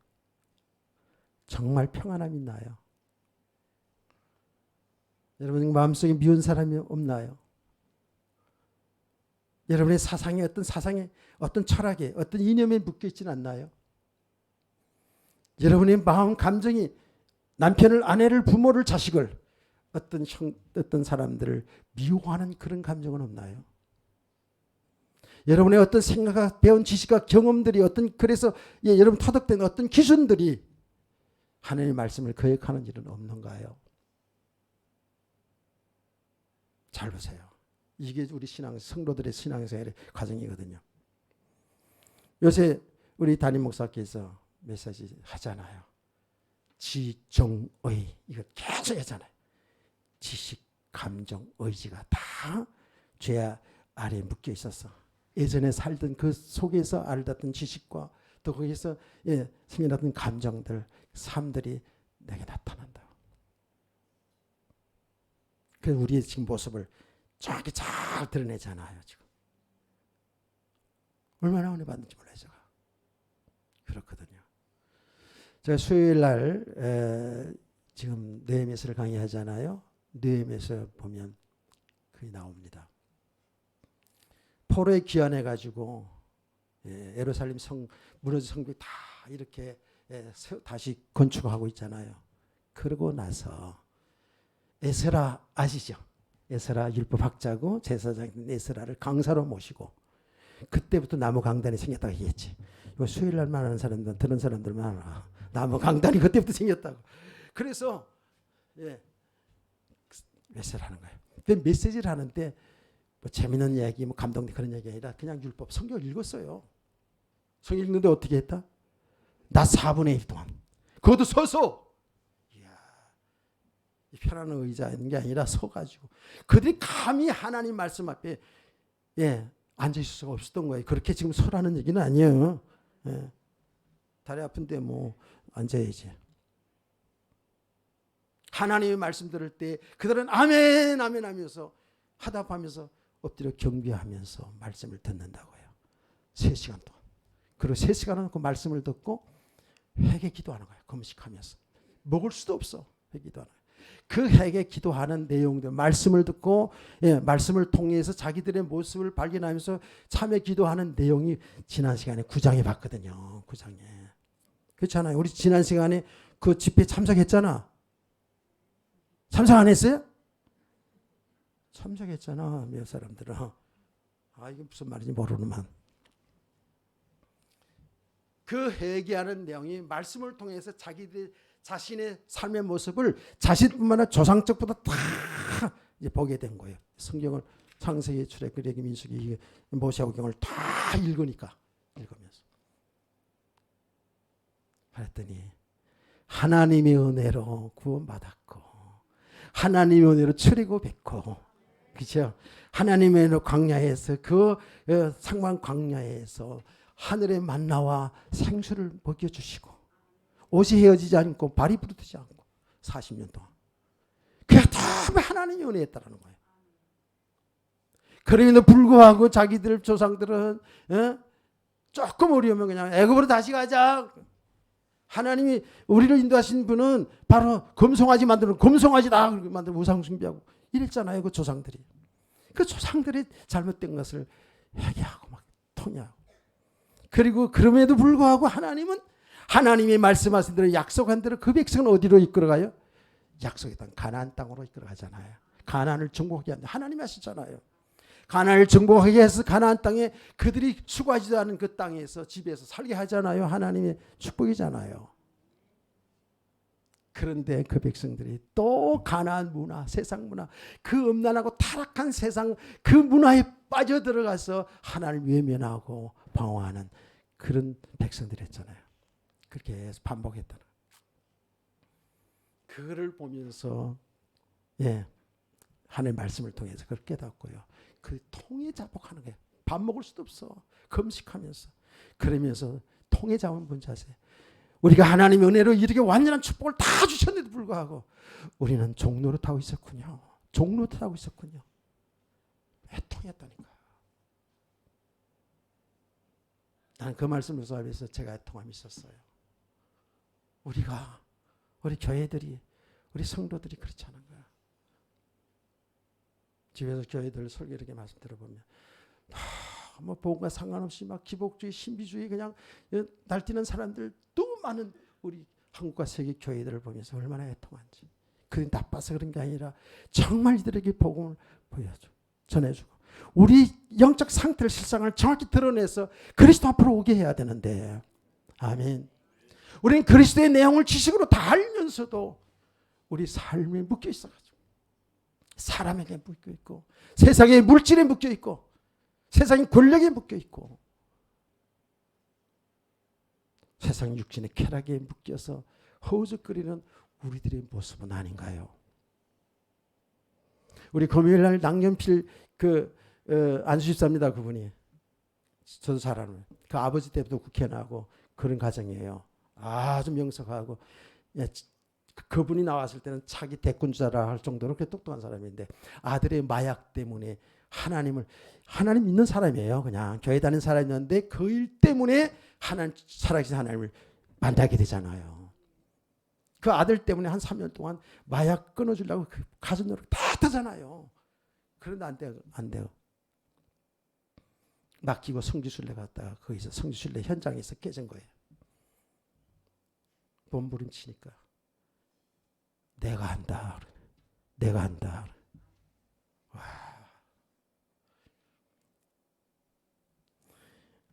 정말 평안함 있나요? 여러분 마음속에 미운 사람이 없나요? 여러분의 사상에 어떤 철학에 어떤 이념에 묶여 있지는 않나요? 여러분의 마음 감정이 남편을, 아내를, 부모를, 자식을, 어떤 사람들을 미워하는 그런 감정은 없나요? 여러분의 어떤 생각과 배운 지식과 경험들이 그래서 여러분 터득된 어떤 기준들이 하나님의 말씀을 거역하는 일은 없는가요? 잘 보세요. 이게 우리 성도들의 신앙생활의 과정이거든요. 요새 우리 담임 목사께서 메시지 하잖아요. 지정의, 이거 계속 하잖아요. 지식, 감정, 의지가 다 죄 아래에 묶여 있었어. 예전에 살던 그 속에서 알았던 지식과 또 거기서 생겨났던 감정들, 삶들이 내게 나타난다. 그 우리의 지금 모습을 저렇게 잘 드러내잖아요. 지금 얼마나 은혜 받는지 몰라요. 제가 그렇거든요. 제가 수요일 날 지금 느헤미야서를 강의하잖아요. 느헤미야서 보면 그게 나옵니다. 포로에 귀환해가지고 예루살렘 무너진 성벽 다 이렇게 다시 건축하고 있잖아요. 그러고 나서 에스라 아시죠? 에스라 율법학자고 제사장인 에스라를 강사로 모시고 그때부터 나무 강단이 생겼다고 얘기했지. 이거 수요일 날만 하는 사람들, 들은 사람들만 알아. 나무 강단이 그때부터 생겼다고. 그래서 메시지를 하는 거예요. 근데 메시지를 하는데 뭐 재밌는 이야기, 뭐 감동된 그런 이야기 아니라 그냥 율법, 성경을 읽었어요. 성경 읽는데 어떻게 했다? 나 4분의 1 동안. 그것도 서서. 편안한 의자 있는 게 아니라 서가지고 그들이 감히 하나님 말씀 앞에 앉아 있을 수가 없었던 거예요. 그렇게 지금 서라는 얘기는 아니에요. 다리 아픈데 뭐 앉아야지. 하나님의 말씀 들을 때 그들은 아멘 아멘 하면서 화답하면서 엎드려 경배하면서 말씀을 듣는다고요. 3시간 동안. 그리고 3시간은 그 말씀을 듣고 회개 기도하는 거예요. 금식하면서. 먹을 수도 없어. 회개 기도하는 거예요. 그 회개 기도하는 내용들, 말씀을 듣고 말씀을 통해서 자기들의 모습을 발견하면서 참회 기도하는 내용이 지난 시간에 9장에 봤거든요. 9장에. 그렇잖아요. 우리 지난 시간에 그 집회 참석했잖아. 참석 안 했어요? 참석했잖아. 몇 사람들은. 이게 무슨 말인지 모르는만. 그 회개하는 내용이 말씀을 통해서 자기들 자신의 삶의 모습을 자신뿐만 아니라 조상적보다 다 이제 보게 된 거예요. 성경을 창세기, 출애굽기, 민수기, 모세오경을 다 읽으니까 읽으면서 그랬더니 하나님의 은혜로 구원받았고 하나님의 은혜로 출애굽했고 그렇죠? 하나님의 은혜로 광야에서 그 상만 광야에서 하늘의 만나와 생수를 먹여주시고 옷이 헤어지지 않고 발이 부르트지 않고 40년 동안 그게 다 하나님의 은혜였다라는 거예요. 그럼에도 불구하고 자기들 조상들은 조금 어려우면 그냥 애굽으로 다시 가자. 하나님이 우리를 인도하신 분은 바로 금송아지 만드는 금송아지다 만드는 우상 숭배하고 이랬잖아요. 그 조상들이. 그 조상들이 잘못된 것을 회개하고 막 통회하고 그리고 그럼에도 불구하고 하나님은 하나님이 말씀하신 대로 약속한 대로 그 백성은 어디로 이끌어가요? 약속의 땅 가나안 땅으로 이끌어가잖아요. 가나안을 정복하게 한다. 하나님이 하시잖아요. 가나안을 정복하게 해서 가나안 땅에 그들이 수고하지도 않은 그 땅에서 집에서 살게 하잖아요. 하나님의 축복이잖아요. 그런데 그 백성들이 또 가나안 문화, 세상 문화, 그 음란하고 타락한 세상 그 문화에 빠져들어가서 하나님을 외면하고 방황하는 그런 백성들이 했잖아요. 그렇게 해서 반복했다는 그거를 보면서 하나님의 말씀을 통해서 그걸 깨닫고요. 그 통에 자복하는 거예요. 밥 먹을 수도 없어. 금식하면서. 그러면서 통에 잡은 분 자세. 우리가 하나님의 은혜로 이렇게 완전한 축복을 다 주셨는데도 불구하고 우리는 종노릇하고 있었군요. 종노릇하고 있었군요. 애통했다니까. 나는 그 말씀을 수업해서 제가 애통함이 있었어요. 우리 교회들이, 우리 성도들이 그렇지 않은 거야. 집에서 교회들 설교 이렇게 말씀 들어보면 뭐 복음과 상관없이 막 기복주의, 신비주의 그냥 날뛰는 사람들 또 많은 우리 한국과 세계 교회들을 보면서 얼마나 애통한지. 그게 나빠서 그런 게 아니라 정말 이들에게 복음을 보여줘, 전해주고 우리 영적 상태를, 실상을 정확히 드러내서 그리스도 앞으로 오게 해야 되는데, 아멘. 우리는 그리스도의 내용을 지식으로 다 알면서도 우리 삶이 묶여 있어가지고, 사람에게 묶여 있고, 세상의 물질에 묶여 있고, 세상의 권력에 묶여 있고, 세상 육신의 쾌락에 묶여서 허우적거리는 우리들의 모습은 아닌가요? 우리 금요일날 낭년필 안수집사입니다. 그분이. 저도 잘 아는. 그 아버지 때부터 국회 나고 그런 가정이에요. 아주 명석하고, 그분이 나왔을 때는 차기 대권주자라 할 정도로 그렇게 똑똑한 사람인데, 아들의 마약 때문에 하나님 믿는 사람이에요. 그냥 교회 다니는 사람이었는데 그 일 때문에 살아계신 하나님을 만나게 되잖아요. 그 아들 때문에 한 3년 동안 마약 끊어주려고 그 가진 노력 다 하잖아요. 그런데 안 돼요. 맡기고 성지순례 갔다가 거기서 성지순례 현장에서 깨진 거예요. 몸부림치니까 내가 한다. 와.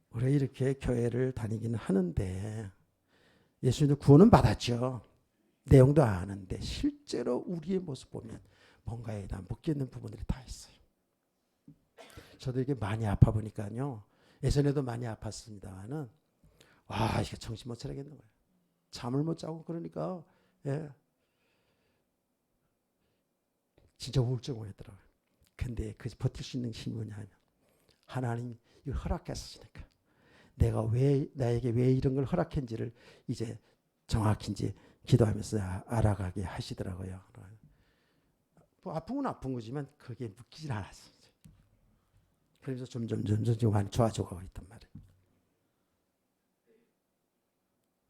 우리 이렇게 교회를 다니기는 하는데 예수님도 구원은 받았죠. 내용도 아는데 실제로 우리의 모습 보면 뭔가에 다 묶여있는 부분들이 다 있어요. 저도 이게 많이 아파 보니까요. 예전에도 많이 아팠습니다만은, 와, 이게 정신 못 차리겠는 거예요. 잠을 못 자고 그러니까, 진짜 우울증 오더라고요. 근데 그 버틸 수 있는 힘이 뭐냐면, 하나님이 이걸 허락했으니까, 나에게 왜 이런 걸 허락했는지를 이제 정확히 이제 기도하면서 알아가게 하시더라고요. 뭐 아픈 건 아픈 거지만 그게 묶이질 않았어요. 그래서 점점 많이 좋아져 가고 있단 말이에요.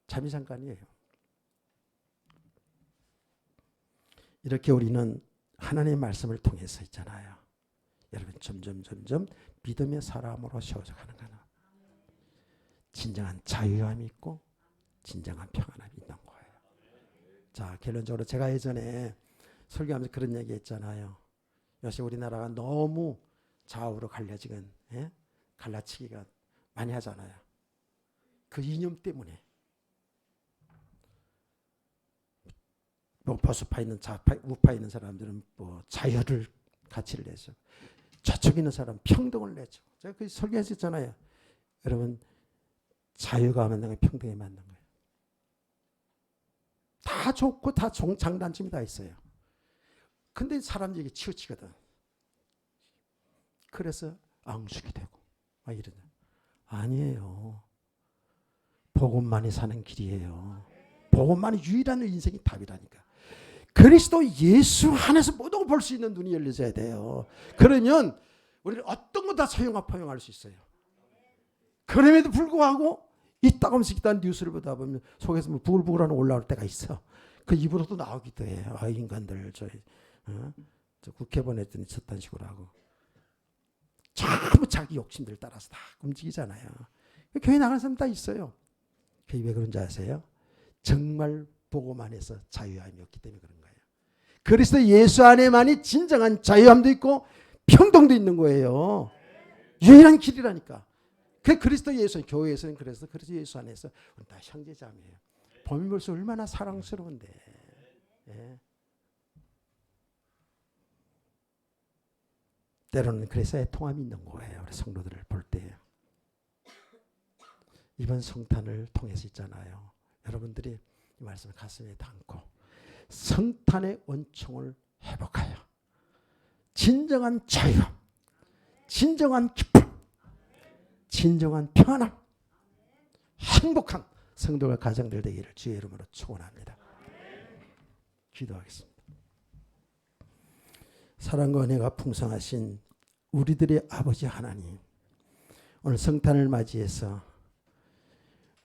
잠이 잠깐이에요. 이렇게 우리는 하나님의 말씀을 통해서 있잖아요. 여러분 점점 믿음의 사람으로 세워져 가는 거는 진정한 자유함이 있고 진정한 평안함이 있는 거예요. 자, 결론적으로 제가 예전에 설교하면서 그런 얘기 했잖아요. 요새 우리나라가 너무 좌우로 갈라지건, 갈라치기가 많이 하잖아요. 그 이념 때문에 뭐 보수파 있는 좌파, 우파 있는 사람들은 뭐 자유를 가치를 내죠. 저쪽 있는 사람 평등을 내죠. 제가 그 설교했었잖아요. 여러분 자유가 맞는 거예요, 평등에 맞는 거예요. 다 좋고 다 장단점이 다 있어요. 근데 사람들이 치우치거든. 그래서 앙숙이 되고 막 이러냐. 아니에요. 복음만이 사는 길이에요. 복음만이 유일한 인생의 답이라니까. 그리스도 예수 안에서 모든 걸 볼 수 있는 눈이 열려져야 돼요. 그러면 우리는 어떤 거 다 포용할 수 있어요. 그럼에도 불구하고 이따가면서 일단 뉴스를 보다 보면 속에서 뭐 부글부글하는 올라올 때가 있어. 그 입으로도 나오기도 해요. 아, 인간들 저 국회 보냈더니 저딴 식으로 하고. 전부 자기 욕심들 따라서 다 움직이잖아요. 교회 나가는 사람 다 있어요. 그게 왜 그런지 아세요? 정말 복음 안에서 자유함이 없기 때문에 그런 거예요. 그리스도 예수 안에만이 진정한 자유함도 있고 평등도 있는 거예요. 유일한 길이라니까. 그 그리스도 예수, 교회에서는 그래서 그리스도 예수 안에서 우리 다 형제자매예요. 보면 벌써 얼마나 사랑스러운데. 예. 때로는 그래서 애통함이 있는 거예요. 우리 성도들을 볼 때. 이번 성탄을 통해서 있잖아요. 여러분들이 이 말씀을 가슴에 담고 성탄의 원총을 회복하여 진정한 자유, 진정한 기쁨, 진정한 평안함, 행복한 성도가 가정들 되기를 주의 이름으로 축원합니다. 기도하겠습니다. 사랑과 은혜가 풍성하신 우리들의 아버지 하나님, 오늘 성탄을 맞이해서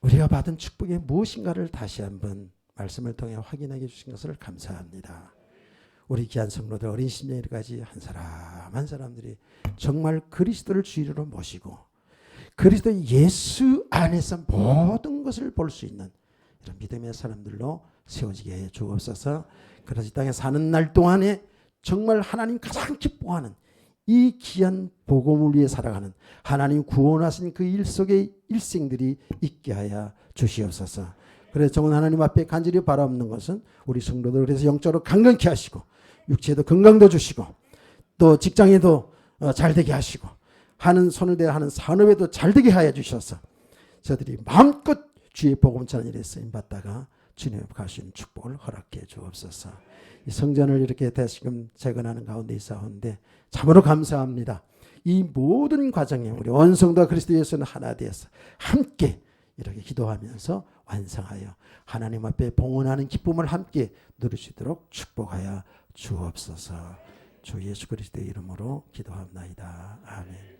우리가 받은 축복이 무엇인가를 다시 한번 말씀을 통해 확인하게 해주신 것을 감사합니다. 우리 귀한 성도들 어린 심령까지 한 사람 한 사람들이 정말 그리스도를 주인으로 모시고 그리스도 예수 안에서 모든 것을 볼 수 있는 이런 믿음의 사람들로 세워지게 해 주옵소서. 그래서 이 땅에 사는 날 동안에 정말 하나님 가장 기뻐하는 이 귀한 복음을 위해 살아가는 하나님 구원하신 그 일 속의 일생들이 있게 하여 주시옵소서. 그래서 정말 하나님 앞에 간절히 바라옵는 것은 우리 성도들 그래서 영적으로 강건케 하시고 육체도 건강도 주시고 또 직장에도 잘 되게 하시고 하는 손을 대어 하는 산업에도 잘 되게 하여 주셔서 저들이 마음껏 주의 복음 전하는 일에 쓰임 받다가 주님 앞에 갈 수 있는 축복을 허락해 주옵소서. 이 성전을 이렇게 다시금 재건하는 가운데 있사온데 참으로 감사합니다. 이 모든 과정에 우리 원성도와 그리스도 예수는 하나 되어서 함께 이렇게 기도하면서 완성하여 하나님 앞에 봉헌하는 기쁨을 함께 누릴 수 있도록 축복하여 주옵소서. 주 예수 그리스도의 이름으로 기도합나이다. 아멘.